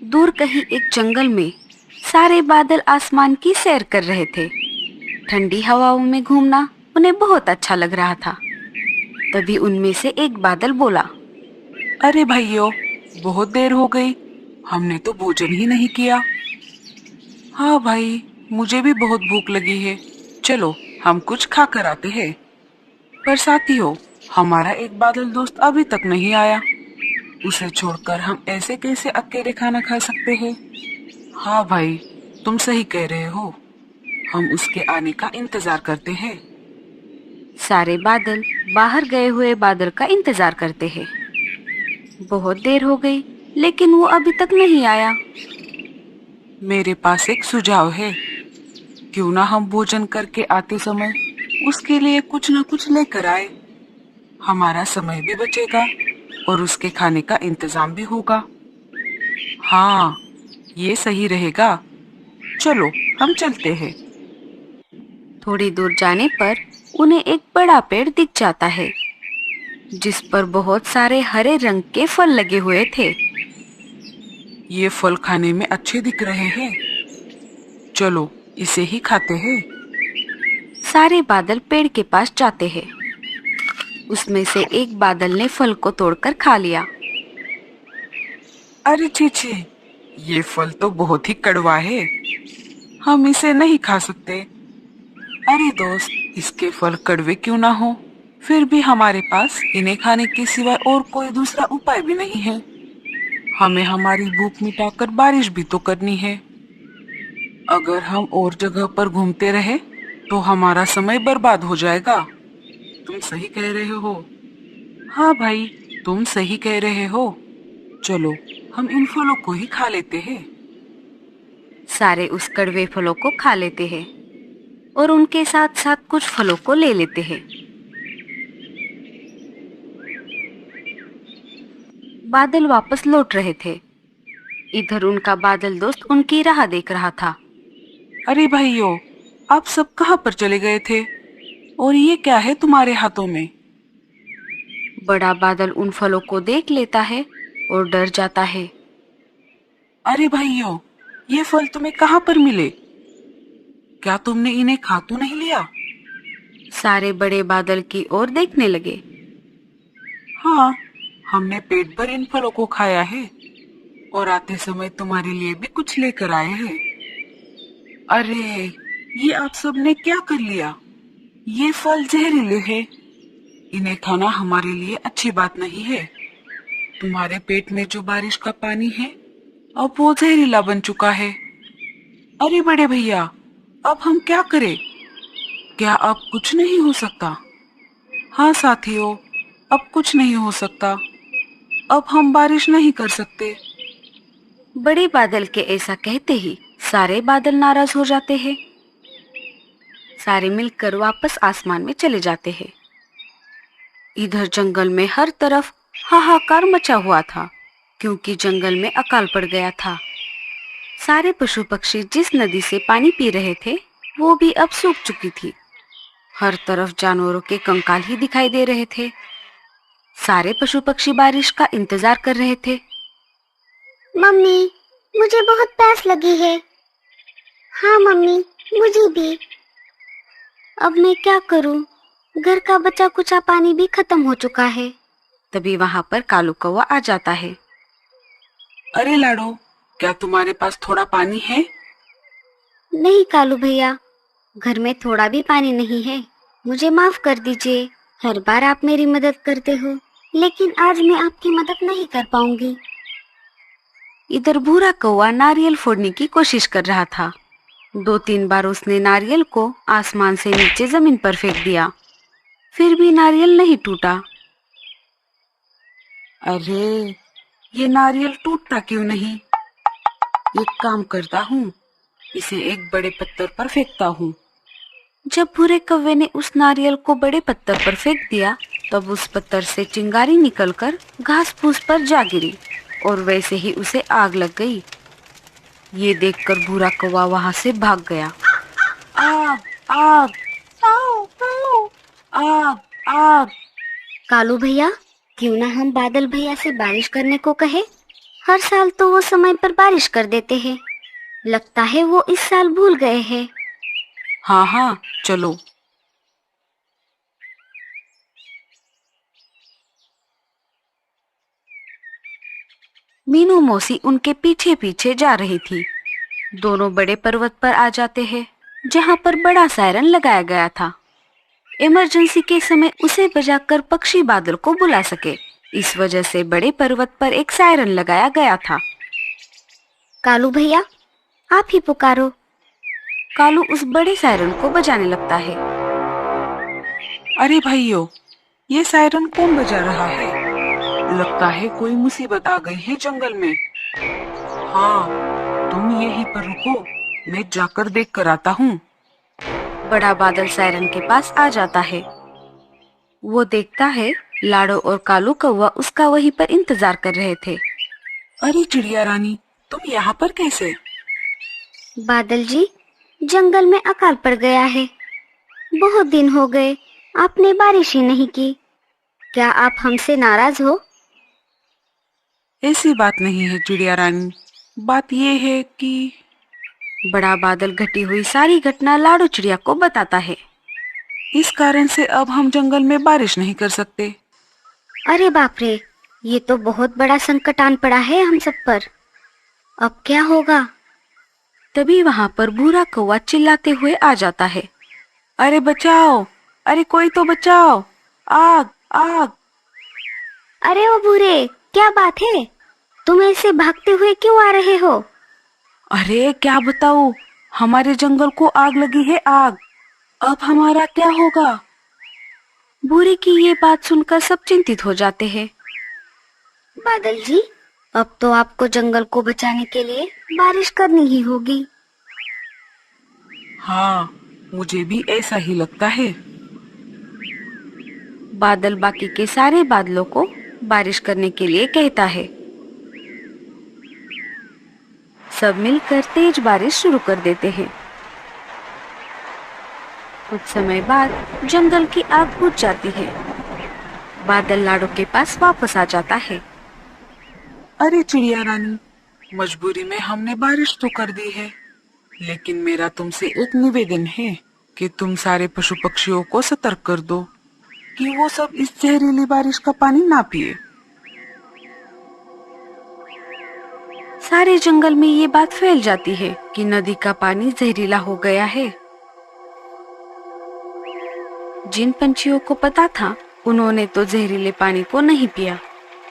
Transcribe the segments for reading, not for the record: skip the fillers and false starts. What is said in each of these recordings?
दूर कहीं एक जंगल में सारे बादल आसमान की सैर कर रहे थे। ठंडी हवाओं में घूमना उन्हें बहुत अच्छा लग रहा था। तभी उनमें से एक बादल बोला, अरे भाइयों, बहुत देर हो गई, हमने तो भोजन ही नहीं किया। हाँ भाई, मुझे भी बहुत भूख लगी है। चलो, हम कुछ खा कर आते हैं। पर साथियों, हमारा एक बादल दोस्त अभी तक नहीं आया। उसे छोड़कर हम ऐसे कैसे अकेले खाना खा सकते हैं? हाँ भाई, तुम सही कह रहे हो। हम उसके आने का इंतजार करते हैं। सारे बादल बाहर गए हुए बादल का इंतजार करते हैं। बहुत देर हो गई, लेकिन वो अभी तक नहीं आया। मेरे पास एक सुझाव है। क्यों ना हम भोजन करके आते समय उसके लिए कुछ ना कुछ लेकर आए। हमारा समय भी बचेगा और उसके खाने का इंतजाम भी होगा। हाँ, ये सही रहेगा। चलो, हम चलते हैं। थोड़ी दूर जाने पर उन्हें एक बड़ा पेड़ दिख जाता है, जिस पर बहुत सारे हरे रंग के फल लगे हुए थे। ये फल खाने में अच्छे दिख रहे हैं। चलो, इसे ही खाते हैं। सारे बादल पेड़ के पास जाते हैं। उसमें से एक बादल ने फल को तोड़कर खा लिया। अरे छी छी, ये फल तो बहुत ही कड़वा है। हम इसे नहीं खा सकते। अरे दोस्त, इसके फल कड़वे क्यों ना हो, फिर भी हमारे पास इन्हें खाने के सिवाय और कोई दूसरा उपाय भी नहीं है। हमें हमारी भूख मिटाकर बारिश भी तो करनी है। अगर हम और जगह पर घूमते रहे तो हमारा समय बर्बाद हो जाएगा। तुम सही कह रहे हो। हाँ भाई, तुम सही कह रहे हो। चलो, हम इन फलों को ही खा लेते हैं। सारे उस कड़वे फलों को खा लेते हैं और उनके साथ साथ कुछ फलों को ले लेते हैं। बादल वापस लौट रहे थे। इधर उनका बादल दोस्त उनकी राह देख रहा था। अरे भाइयों, आप सब कहाँ पर चले गए थे? और ये क्या है तुम्हारे हाथों में? बड़ा बादल उन फलों को देख लेता है और डर जाता है। अरे भाइयों, ये फल तुम्हें कहाँ पर मिले? क्या तुमने इन्हें खा तो नहीं लिया? सारे बड़े बादल की ओर देखने लगे। हाँ, हमने पेट भर इन फलों को खाया है और आते समय तुम्हारे लिए भी कुछ लेकर आए हैं। अरे, ये आप सबने क्या कर लिया? ये फल जहरीले हैं। इन्हें खाना हमारे लिए अच्छी बात नहीं है। तुम्हारे पेट में जो बारिश का पानी है, अब वो जहरीला बन चुका है। अरे बड़े भैया, अब हम क्या करें? क्या अब कुछ नहीं हो सकता? हाँ साथियों, अब कुछ नहीं हो सकता। अब हम बारिश नहीं कर सकते। बड़े बादल के ऐसा कहते ही सारे बादल नाराज हो जाते हैं। सारे मिलकर वापस आसमान में चले जाते हैं। इधर जंगल में हर तरफ हाहाकार मचा हुआ था, क्योंकि जंगल में अकाल पड़ गया था। सारे पशु पक्षी जिस नदी से पानी पी रहे थे, वो भी अब सूख चुकी थी। हर तरफ जानवरों के कंकाल ही दिखाई दे रहे थे। सारे पशु पक्षी बारिश का इंतजार कर रहे थे। मम्मी, मुझे बहुत प्यास लगी है। हाँ मम्मी, मुझे भी। अब मैं क्या करूं? घर का बचा कुचा पानी भी खत्म हो चुका है। तभी वहां पर कालू कौवा आ जाता है। अरे लाडो, क्या तुम्हारे पास थोड़ा पानी है? नहीं कालू भैया, घर में थोड़ा भी पानी नहीं है। मुझे माफ कर दीजिए। हर बार आप मेरी मदद करते हो, लेकिन आज मैं आपकी मदद नहीं कर पाऊंगी। इधर भूरा कौवा नारियल फोड़ने की कोशिश कर रहा था। 2-3 बार उसने नारियल को आसमान से नीचे जमीन पर फेंक दिया, फिर भी नारियल नहीं टूटा। अरे, ये नारियल टूटता क्यों नहीं? एक काम करता हूँ, इसे एक बड़े पत्थर पर फेंकता हूँ। जब भूरे कौवे ने उस नारियल को बड़े पत्थर पर फेंक दिया, तब उस पत्थर से चिंगारी निकलकर घास फूस पर जा गिरी और वैसे ही उसे आग लग गई। ये देखकर भूरा कौवा वहां से भाग गया। आग, आग, आओ, आओ, आग, आग। कालू भैया, क्यों ना हम बादल भैया से बारिश करने को कहे? हर साल तो वो समय पर बारिश कर देते हैं। लगता है वो इस साल भूल गए हैं। हाँ हाँ, चलो। मीनू मौसी उनके पीछे पीछे जा रही थी। दोनों बड़े पर्वत पर आ जाते हैं, जहाँ पर बड़ा सायरन लगाया गया था। इमरजेंसी के समय उसे बजाकर पक्षी बादल को बुला सके, इस वजह से बड़े पर्वत पर एक सायरन लगाया गया था। कालू भैया, आप ही पुकारो। कालू उस बड़े सायरन को बजाने लगता है। अरे भाइयों, ये सायरन कौन बजा रहा है? लगता है कोई मुसीबत आ गई है जंगल में। हाँ, तुम यहीं पर रुको, मैं जाकर देख कर आता हूँ। बड़ा बादल सायरन के पास आ जाता है। वो देखता है लाडो और कालू कौवा उसका वहीं पर इंतजार कर रहे थे। अरे चिड़िया रानी, तुम यहाँ पर कैसे? बादल जी, जंगल में अकाल पड़ गया है। बहुत दिन हो गए, आपने बारिश ही नहीं की। क्या आप हमसे नाराज हो? ऐसी बात नहीं है चिड़िया रानी, बात ये है कि बड़ा बादल घटी हुई सारी घटना लाडो चिड़िया को बताता है। इस कारण से अब हम जंगल में बारिश नहीं कर सकते। अरे बाप रे, ये तो बहुत बड़ा संकट आन पड़ा है हम सब पर। अब क्या होगा? तभी वहां पर भूरा कौवा चिल्लाते हुए आ जाता है। अरे बचाओ, अरे कोई तो बचाओ, आग आग। अरे ओ भूरे, क्या बात है? तुम ऐसे भागते हुए क्यों आ रहे हो? अरे क्या बताऊं, हमारे जंगल को आग लगी है, आग। अब हमारा क्या होगा? भूरे की ये बात सुनकर सब चिंतित हो जाते हैं। बादल जी, अब तो आपको जंगल को बचाने के लिए बारिश करनी ही होगी। हाँ, मुझे भी ऐसा ही लगता है। बादल बाकी के सारे बादलों को बारिश करने के लिए कहता है। सब मिलकर तेज बारिश शुरू कर देते हैं। कुछ समय बाद जंगल की आग बुझ जाती है। बादल लाडो के पास वापस आ जाता है। अरे चिड़िया रानी, मजबूरी में हमने बारिश तो कर दी है, लेकिन मेरा तुमसे एक निवेदन है कि तुम सारे पशु पक्षियों को सतर्क कर दो कि वो सब इस जहरीली बारिश का पानी ना पिए। सारे जंगल में ये बात फैल जाती है कि नदी का पानी जहरीला हो गया है। जिन पंछियों को पता था उन्होंने तो जहरीले पानी को नहीं पिया,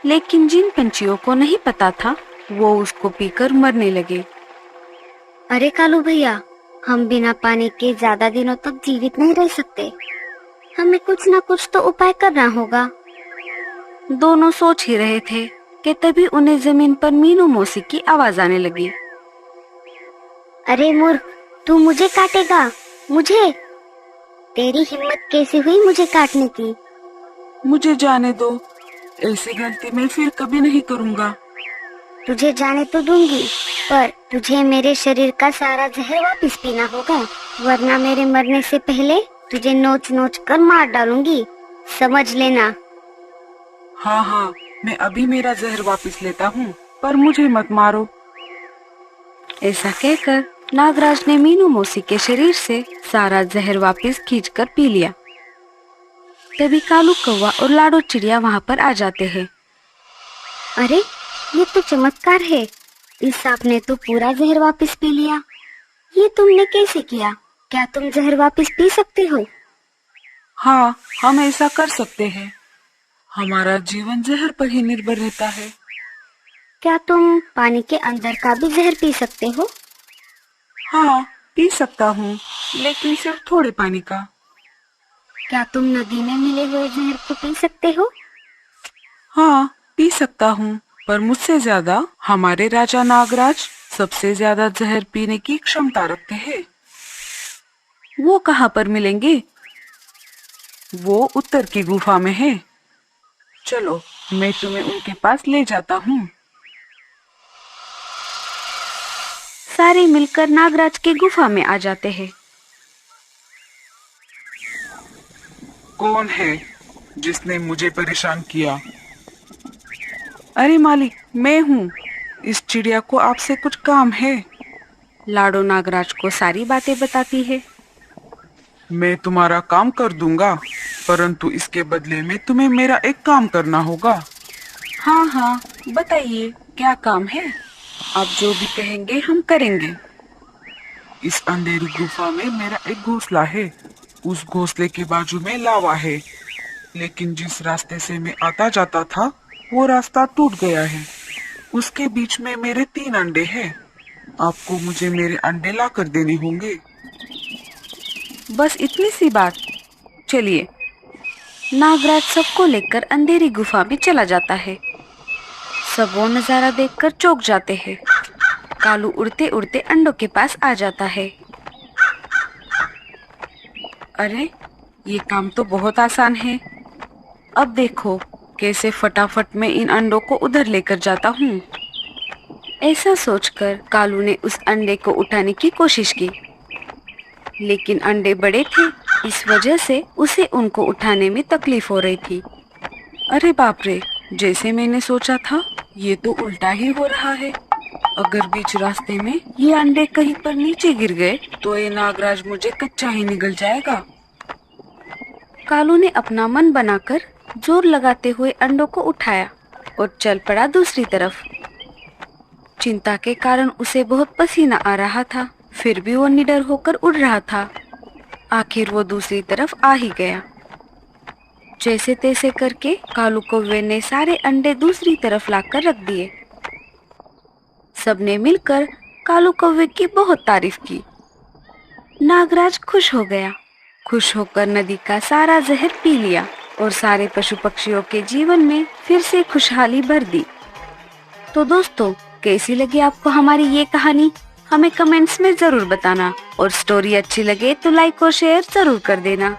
लेकिन जिन पंछियों को नहीं पता था वो उसको पीकर मरने लगे। अरे कालू भैया, हम बिना पानी के ज्यादा दिनों तक जीवित नहीं रह सकते। हमें कुछ न कुछ तो उपाय करना होगा। दोनों सोच ही रहे थे कि तभी उन्हें जमीन पर मीनू मौसी की आवाज आने लगी। अरे मूर्ख, तू मुझे काटेगा? मुझे? तेरी हिम्मत कैसे हुई मुझे काटने की? मुझे जाने दो, ऐसी गलती मैं फिर कभी नहीं करूँगा। तुझे जाने तो दूंगी, पर तुझे मेरे शरीर का सारा जहर वापस पीना होगा, वरना मेरे मरने से पहले तुझे नोच नोच कर मार डालूंगी, समझ लेना। हाँ हाँ, मैं अभी मेरा जहर वापस लेता हूँ, पर मुझे मत मारो। ऐसा कहकर नागराज ने मीनू मौसी के शरीर से सारा जहर वापस खींचकर पी लिया। तभी कालू कौवा और लाडो चिड़िया वहाँ पर आ जाते हैं। अरे, ये तो चमत्कार है। इस सांप ने तो पूरा जहर वापस पी लिया। ये तुमने कैसे किया? क्या तुम जहर वापस पी सकते हो? हाँ, हम ऐसा कर सकते हैं। हमारा जीवन जहर पर ही निर्भर रहता है। क्या तुम पानी के अंदर का भी जहर पी सकते हो? हाँ, पी सकता हूँ, लेकिन सिर्फ थोड़े पानी का। क्या तुम नदी में मिले हुए जहर को पी सकते हो? हाँ, पी सकता हूँ, पर मुझसे ज्यादा हमारे राजा नागराज सबसे ज्यादा जहर पीने की क्षमता रखते हैं। वो कहाँ पर मिलेंगे? वो उत्तर की गुफा में है। चलो, मैं तुम्हें उनके पास ले जाता हूँ। सारे मिलकर नागराज के गुफा में आ जाते हैं। कौन है जिसने मुझे परेशान किया? अरे मालिक, मैं हूँ। इस चिड़िया को आपसे कुछ काम है। लाडो नागराज को सारी बातें बताती है। मैं तुम्हारा काम कर दूंगा, परंतु इसके बदले में तुम्हें मेरा एक काम करना होगा। हाँ हाँ, बताइए क्या काम है। आप जो भी कहेंगे हम करेंगे। इस अंधेरी गुफा में मेरा एक घोंसला है। उस घोंसले के बाजू में लावा है, लेकिन जिस रास्ते से मैं आता जाता था वो रास्ता टूट गया है। उसके बीच में मेरे 3 अंडे हैं। आपको मुझे मेरे अंडे ला कर देने होंगे। बस इतनी सी बात। चलिए। नागराज सबको लेकर अंधेरी गुफा में चला जाता है। सब वो नजारा देखकर चौंक जाते हैं। कालू उड़ते उड़ते अंडों के पास आ जाता है। अरे, ये काम तो बहुत आसान है। अब देखो कैसे फटाफट मैं इन अंडों को उधर लेकर जाता हूँ। ऐसा सोचकर कालू ने उस अंडे को उठाने की कोशिश की, लेकिन अंडे बड़े थे, इस वजह से उसे उनको उठाने में तकलीफ हो रही थी। अरे बाप रे, जैसे मैंने सोचा था ये तो उल्टा ही हो रहा है। अगर बीच रास्ते में ये अंडे कहीं पर नीचे गिर गए तो ये नागराज मुझे कच्चा ही निगल जाएगा। कालू ने अपना मन बनाकर जोर लगाते हुए अंडों को उठाया और चल पड़ा दूसरी तरफ। चिंता के कारण उसे बहुत पसीना आ रहा था, फिर भी वो निडर होकर उड़ रहा था। आखिर वो दूसरी तरफ आ ही गया। जैसे तैसे करके कालू कौवे ने सारे अंडे दूसरी तरफ लाकर रख दिए। सबने मिलकर कालू कौवे की बहुत तारीफ की। नागराज खुश हो गया। खुश होकर नदी का सारा जहर पी लिया और सारे पशु पक्षियों के जीवन में फिर से खुशहाली भर दी। तो दोस्तों, कैसी लगी आपको हमारी ये कहानी? हमें कमेंट्स में जरूर बताना और स्टोरी अच्छी लगे तो लाइक और शेयर जरूर कर देना।